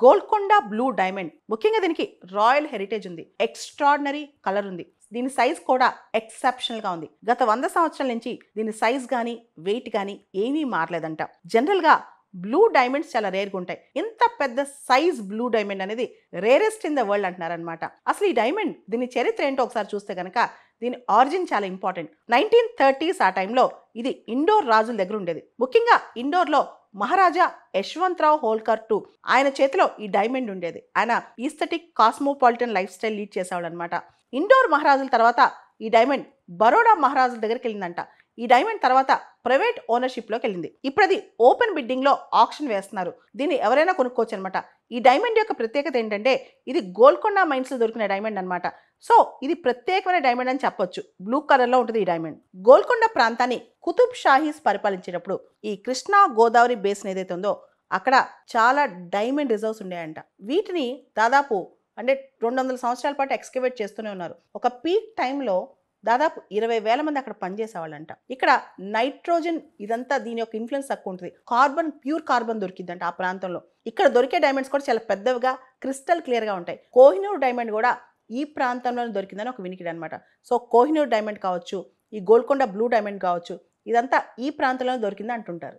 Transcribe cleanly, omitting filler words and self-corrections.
Golconda blue diamond. ముఖ్యంగా దీనికి royal heritage ఉంది, ఎక్స్ట్రాడినరీ కలర్ ఉంది, దీని సైజ్ కూడా ఎక్సెప్షనల్ గా ఉంది. గత 100 సంవత్సరాల నుంచి దీని సైజ్ కానీ వెయిట్ కానీ ఏమీ మారలేదంట. జనరల్ గా బ్లూ డైమండ్స్ చాలా రేర్గా ఉంటాయి. ఇంత పెద్ద సైజ్ బ్లూ డైమండ్ అనేది రేరెస్ట్ ఇన్ ద వరల్డ్ అంటున్నారనమాట. అసలు ఈ డైమండ్ దీని చరిత్ర ఏంటో ఒకసారి చూస్తే కనుక దీని ఆరిజిన్ చాలా ఇంపార్టెంట్. 1930s ఆ టైంలో ఇది ఇండోర్ రాజుల దగ్గర ఉండేది. ముఖ్యంగా ఇండోర్లో మహారాజా యశ్వంతరావు హోల్కర్ టు ఆయన చేతిలో ఈ డైమండ్ ఉండేది. ఆయన aesthetic cosmopolitan life style lead చేసేవాడు అనమాట. ఇండోర్ మహారాజుల తర్వాత ఈ డైమండ్ బరోడా మహారాజుల దగ్గరికి వెళ్ళిందంట. ఈ డైమండ్ తర్వాత ప్రైవేట్ ఓనర్షిప్లోకి వెళ్ళింది. ఇప్పుడు అది ఓపెన్ బిడ్డింగ్లో ఆక్షన్ వేస్తున్నారు. దీన్ని ఎవరైనా కొనుక్కోవచ్చు అనమాట. ఈ డైమండ్ యొక్క ప్రత్యేకత ఏంటంటే ఇది గోల్కొండ మైన్స్లో దొరికిన డైమండ్ అనమాట. సో ఇది ప్రత్యేకమైన డైమండ్ అని చెప్పొచ్చు. బ్లూ కలర్లో ఉంటుంది ఈ డైమండ్. గోల్కొండ ప్రాంతాన్ని కుతుబ్ షాహీస్ పరిపాలించేటప్పుడు ఈ కృష్ణా గోదావరి బేసిన్ ఏదైతే ఉందో అక్కడ చాలా డైమండ్ రిజర్వ్స్ ఉండేయంట. వీటిని దాదాపు అంటే 200 సంవత్సరాల పాటు ఎక్స్కవేట్ చేస్తూనే ఉన్నారు. ఒక పీక్ టైంలో దాదాపు 20,000 మంది అక్కడ పనిచేసేవాళ్ళంట. ఇక్కడ నైట్రోజన్ ఇదంతా దీని యొక్క ఇన్ఫ్లుయెన్స్ తక్కువ ఉంటుంది. కార్బన్, ప్యూర్ కార్బన్ దొరికిందంట ఆ ప్రాంతంలో. ఇక్కడ దొరికే డైమండ్స్ కూడా చాలా పెద్దవిగా క్రిస్టల్ క్లియర్గా ఉంటాయి. కోహినూర్ డైమండ్ కూడా ఈ ప్రాంతంలోనే దొరికిందని ఒక వినికిడి అనమాట. సో కోహినూర్ డైమండ్ కావచ్చు, ఈ గోల్కొండ బ్లూ డైమండ్ కావచ్చు, ఇదంతా ఈ ప్రాంతంలోనే దొరికింది అంటుంటారు.